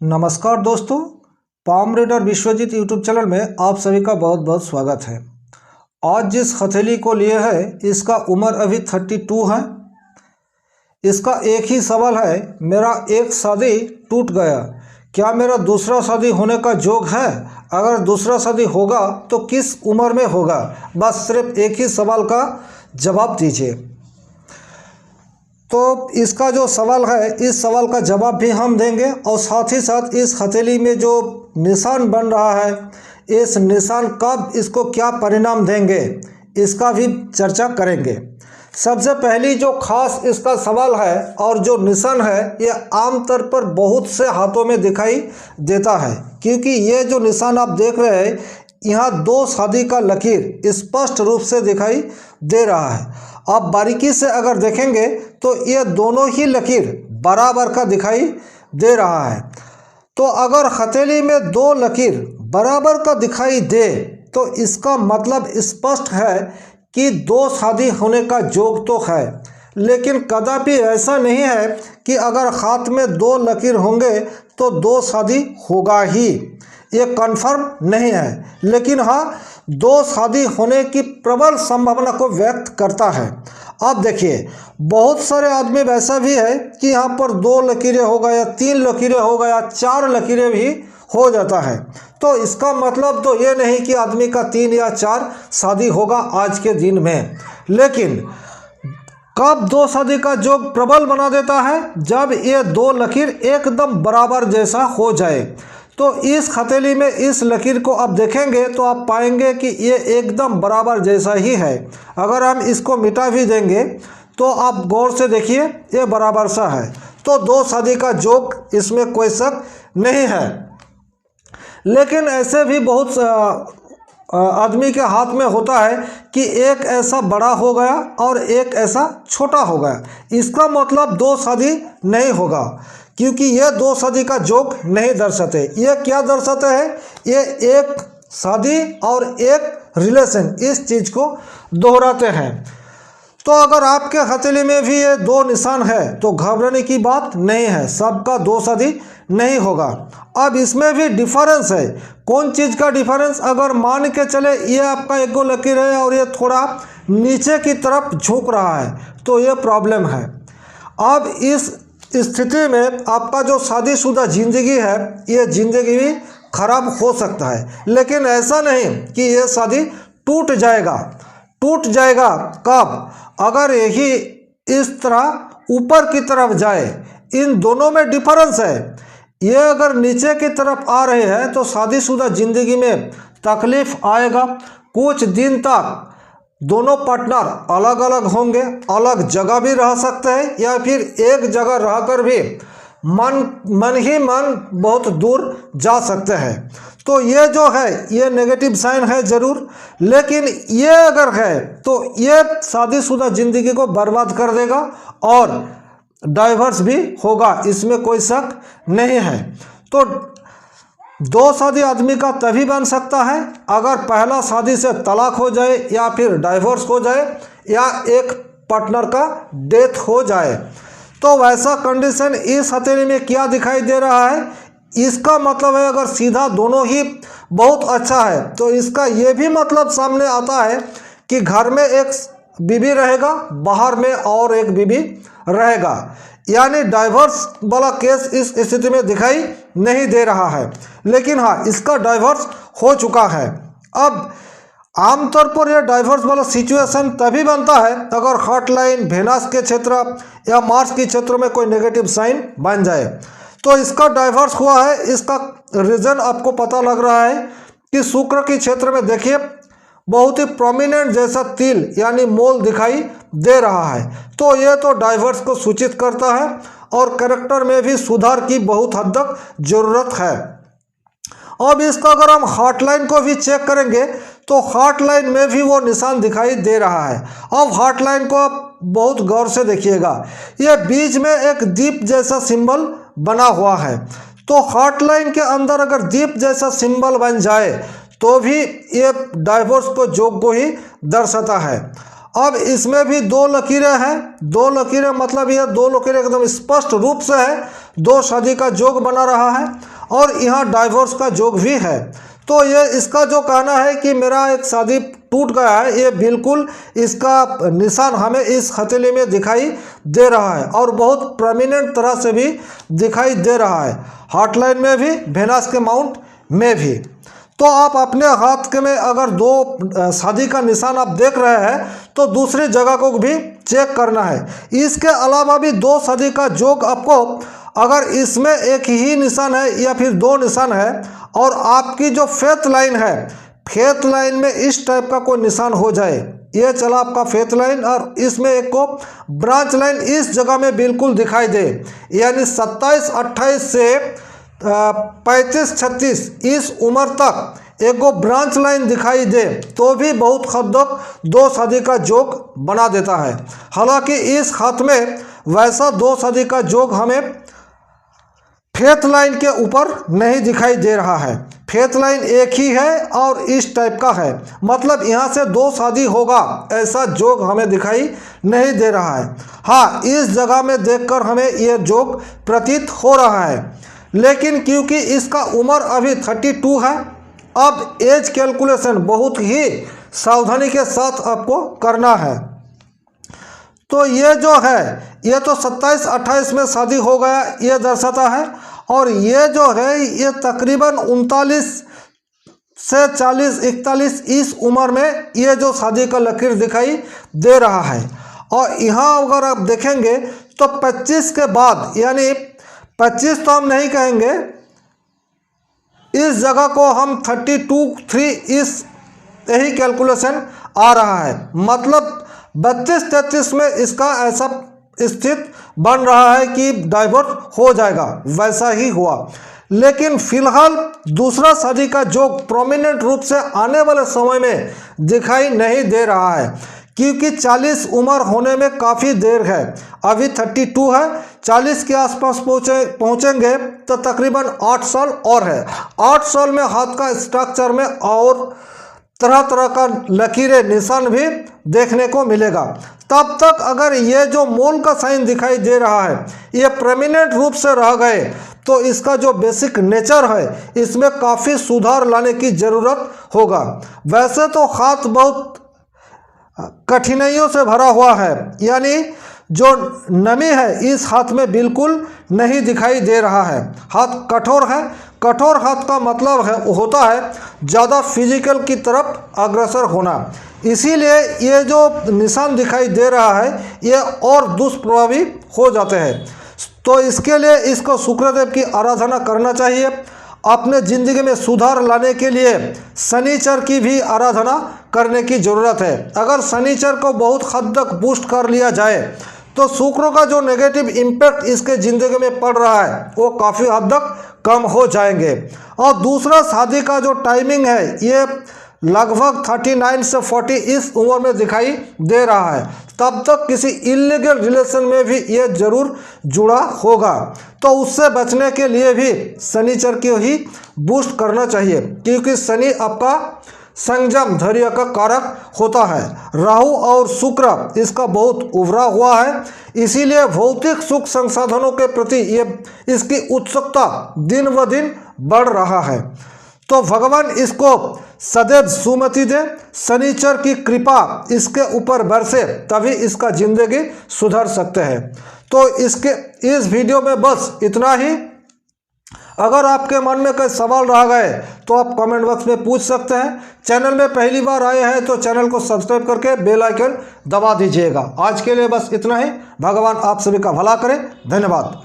नमस्कार दोस्तों, palm reader Vishwajeet YouTube channel में आप सभी का बहुत बहुत स्वागत है। आज जिस हथेली को लिए है इसका उम्र अभी 32 है। इसका एक ही सवाल है, मेरा एक शादी टूट गया, क्या मेरा दूसरा शादी होने का योग है? अगर दूसरा शादी होगा तो किस उम्र में होगा? बस सिर्फ एक ही सवाल का जवाब दीजिए। तो इसका जो सवाल है, इस सवाल का जवाब भी हम देंगे और साथ ही साथ इस हथेली में जो निशान बन रहा है, इस निशान कब इसको क्या परिणाम देंगे, इसका भी चर्चा करेंगे। सबसे पहली जो खास इसका सवाल है और जो निशान है, ये आमतौर पर बहुत से हाथों में दिखाई देता है, क्योंकि ये जो निशान आप देख रहे हैं, यहाँ दो शादी का लकीर स्पष्ट रूप से दिखाई दे रहा है। आप बारीकी से अगर देखेंगे तो ये दोनों ही लकीर बराबर का दिखाई दे रहा है। तो अगर हथेली में दो लकीर बराबर का दिखाई दे तो इसका मतलब स्पष्ट है कि दो शादी होने का योग तो है। लेकिन कदापि ऐसा नहीं है कि अगर हाथ में दो लकीर होंगे तो दो शादी होगा ही, ये कन्फर्म नहीं है। लेकिन हाँ, दो शादी होने की प्रबल संभावना को व्यक्त करता है। अब देखिए, बहुत सारे आदमी वैसा भी है कि यहाँ पर दो लकीरें हो गया, तीन लकीरें हो गया, चार लकीरें भी हो जाता है। तो इसका मतलब तो ये नहीं कि आदमी का 3 या 4 शादी होगा आज के दिन में। लेकिन कब दो शादी का योग प्रबल बना देता है? जब ये दो लकीर एकदम बराबर जैसा हो जाए। तो इस हथेली में इस लकीर को आप देखेंगे तो आप पाएंगे कि ये एकदम बराबर जैसा ही है। अगर हम इसको मिटा भी देंगे तो आप गौर से देखिए, ये बराबर सा है। तो दो शादी का योग, इसमें कोई शक नहीं है। लेकिन ऐसे भी बहुत आदमी के हाथ में होता है कि एक ऐसा बड़ा हो गया और एक ऐसा छोटा हो गया। इसका मतलब दो शादी नहीं होगा, क्योंकि ये दो शादी का योग नहीं दर्शाते। ये क्या दर्शाते हैं? ये एक शादी और एक रिलेशन, इस चीज़ को दोहराते हैं। तो अगर आपके हथेली में भी ये दो निशान है तो घबराने की बात नहीं है, सबका दो शादी नहीं होगा। अब इसमें भी डिफरेंस है। कौन चीज़ का डिफरेंस? अगर मान के चले ये आपका एक गो लकीर है और ये थोड़ा नीचे की तरफ झुक रहा है तो ये प्रॉब्लम है। अब इस स्थिति में आपका जो शादीशुदा ज़िंदगी है, ये ज़िंदगी भी खराब हो सकता है। लेकिन ऐसा नहीं कि ये शादी टूट जाएगा। टूट जाएगा कब? अगर यही इस तरह ऊपर की तरफ जाए। इन दोनों में डिफरेंस है। ये अगर नीचे की तरफ आ रहे हैं तो शादीशुदा ज़िंदगी में तकलीफ आएगा। कुछ दिन तक दोनों पार्टनर अलग अलग होंगे, अलग जगह भी रह सकते हैं, या फिर एक जगह रहकर भी मन ही मन बहुत दूर जा सकते हैं। तो ये जो है, ये नेगेटिव साइन है ज़रूर। लेकिन ये अगर है तो ये शादीशुदा ज़िंदगी को बर्बाद कर देगा और डाइवर्स भी होगा, इसमें कोई शक नहीं है। तो दो शादी आदमी का तभी बन सकता है अगर पहला शादी से तलाक हो जाए, या फिर डाइवोर्स हो जाए, या एक पार्टनर का डेथ हो जाए। तो वैसा कंडीशन इस हथेली में क्या दिखाई दे रहा है? इसका मतलब है, अगर सीधा दोनों ही बहुत अच्छा है तो इसका ये भी मतलब सामने आता है कि घर में एक बीवी रहेगा, बाहर में और एक बीवी रहेगा। यानी डाइवर्स वाला केस इस स्थिति में दिखाई नहीं दे रहा है। लेकिन हाँ, इसका डाइवर्स हो चुका है। अब आमतौर पर यह डाइवर्स वाला सिचुएशन तभी बनता है अगर हॉटलाइन, वेनस के क्षेत्र या मार्स के क्षेत्र में कोई नेगेटिव साइन बन जाए। तो इसका डाइवर्स हुआ है। इसका रीज़न आपको पता लग रहा है कि शुक्र के क्षेत्र में देखिए, बहुत ही प्रोमिनेंट जैसा तिल यानी मोल दिखाई दे रहा है। तो ये तो डाइवर्स को सूचित करता है और कैरेक्टर में भी सुधार की बहुत हद तक ज़रूरत है। अब इसका अगर हम हॉटलाइन को भी चेक करेंगे तो हॉटलाइन में भी वो निशान दिखाई दे रहा है। अब हॉटलाइन को आप बहुत गौर से देखिएगा, ये बीच में एक दीप जैसा सिंबल बना हुआ है। तो हॉटलाइन के अंदर अगर दीप जैसा सिंबल बन जाए तो भी ये डाइवोर्स को योग को ही दर्शाता है। अब इसमें भी दो लकीरें हैं। दो लकीरें मतलब ये दो लकीरें एकदम स्पष्ट रूप से है, दो शादी का योग बना रहा है। और यहाँ डाइवोर्स का योग भी है। तो ये इसका जो कहना है कि मेरा एक शादी टूट गया है, ये बिल्कुल इसका निशान हमें इस हथेली में दिखाई दे रहा है और बहुत प्रोमिनेंट तरह से भी दिखाई दे रहा है, हार्टलाइन में भी, वेनस के माउंट में भी। तो आप अपने हाथ के में अगर दो शादी का निशान आप देख रहे हैं तो दूसरी जगह को भी चेक करना है। इसके अलावा भी दो शादी का योग आपको, अगर इसमें एक ही निशान है या फिर दो निशान है और आपकी जो फेथ लाइन है, फेथ लाइन में इस टाइप का कोई निशान हो जाए, ये चला आपका फेथ लाइन और इसमें एक को ब्रांच लाइन इस जगह में बिल्कुल दिखाई दे, यानी 27-28 से 35-36 इस उम्र तक एक को ब्रांच लाइन दिखाई दे तो भी बहुत हद तक दो शादी का योग बना देता है। हालांकि इस हाथ में वैसा दो शादी का योग हमें फेथ लाइन के ऊपर नहीं दिखाई दे रहा है। फेथ लाइन एक ही है और इस टाइप का है, मतलब यहाँ से दो शादी होगा ऐसा योग हमें दिखाई नहीं दे रहा है। हाँ, इस जगह में देखकर हमें ये योग प्रतीत हो रहा है, लेकिन क्योंकि इसका उम्र अभी 32 है, अब एज कैलकुलेशन बहुत ही सावधानी के साथ आपको करना है। तो ये जो है ये तो 27-28 में शादी हो गया ये दर्शाता है, और ये जो है ये तकरीबन 39 से 40-41 इस उम्र में ये जो शादी का लकीर दिखाई दे रहा है। और यहाँ अगर आप देखेंगे तो 25 के बाद, यानी 25 तो हम नहीं कहेंगे, इस जगह को हम 32-3 इस यही कैलकुलेशन आ रहा है, मतलब 32-33 में इसका ऐसा स्थित बन रहा है कि डाइवोर्स हो जाएगा, वैसा ही हुआ। लेकिन फिलहाल दूसरा शादी का योग प्रोमिनेंट रूप से आने वाले समय में दिखाई नहीं दे रहा है, क्योंकि 40 उम्र होने में काफ़ी देर है। अभी 32 है, 40 के आसपास पहुँचेंगे तो तकरीबन 8 साल और है। 8 साल में हाथ का स्ट्रक्चर में और तरह तरह का लकीरें, निशान भी देखने को मिलेगा। तब तक अगर ये जो मोल का साइन दिखाई दे रहा है ये प्रोमिनेंट रूप से रह गए तो इसका जो बेसिक नेचर है इसमें काफ़ी सुधार लाने की ज़रूरत होगा। वैसे तो हाथ बहुत कठिनाइयों से भरा हुआ है, यानी जो नमी है इस हाथ में बिल्कुल नहीं दिखाई दे रहा है। हाथ कठोर है, कठोर हाथ का मतलब है होता है ज़्यादा फिजिकल की तरफ अग्रसर होना, इसीलिए ये जो निशान दिखाई दे रहा है ये और दुष्प्रभावी हो जाते हैं। तो इसके लिए इसको शुक्रदेव की आराधना करना चाहिए। अपने ज़िंदगी में सुधार लाने के लिए शनिचर की भी आराधना करने की ज़रूरत है। अगर शनिचर को बहुत हद तक बूस्ट कर लिया जाए तो शुक्र का जो नेगेटिव इम्पैक्ट इसके ज़िंदगी में पड़ रहा है वो काफ़ी हद तक कम हो जाएंगे। और दूसरा, शादी का जो टाइमिंग है ये लगभग 39 से 40 इस उम्र में दिखाई दे रहा है, तब तक किसी इलीगल रिलेशन में भी ये जरूर जुड़ा होगा। तो उससे बचने के लिए भी शनिचर को ही बूस्ट करना चाहिए, क्योंकि शनि आपका संयम धैर्य का कारक होता है। राहु और शुक्र इसका बहुत उभरा हुआ है, इसीलिए भौतिक सुख संसाधनों के प्रति ये इसकी उत्सुकता दिन व दिन बढ़ रहा है। तो भगवान इसको सदैव सुमति दे, शनिचर की कृपा इसके ऊपर बरसे, तभी इसका जिंदगी सुधर सकते हैं। तो इस वीडियो में बस इतना ही। अगर आपके मन में कोई सवाल रह गए तो आप कमेंट बॉक्स में पूछ सकते हैं। चैनल में पहली बार आए हैं तो चैनल को सब्सक्राइब करके बेल आइकन दबा दीजिएगा। आज के लिए बस इतना ही। भगवान आप सभी का भला करे। धन्यवाद।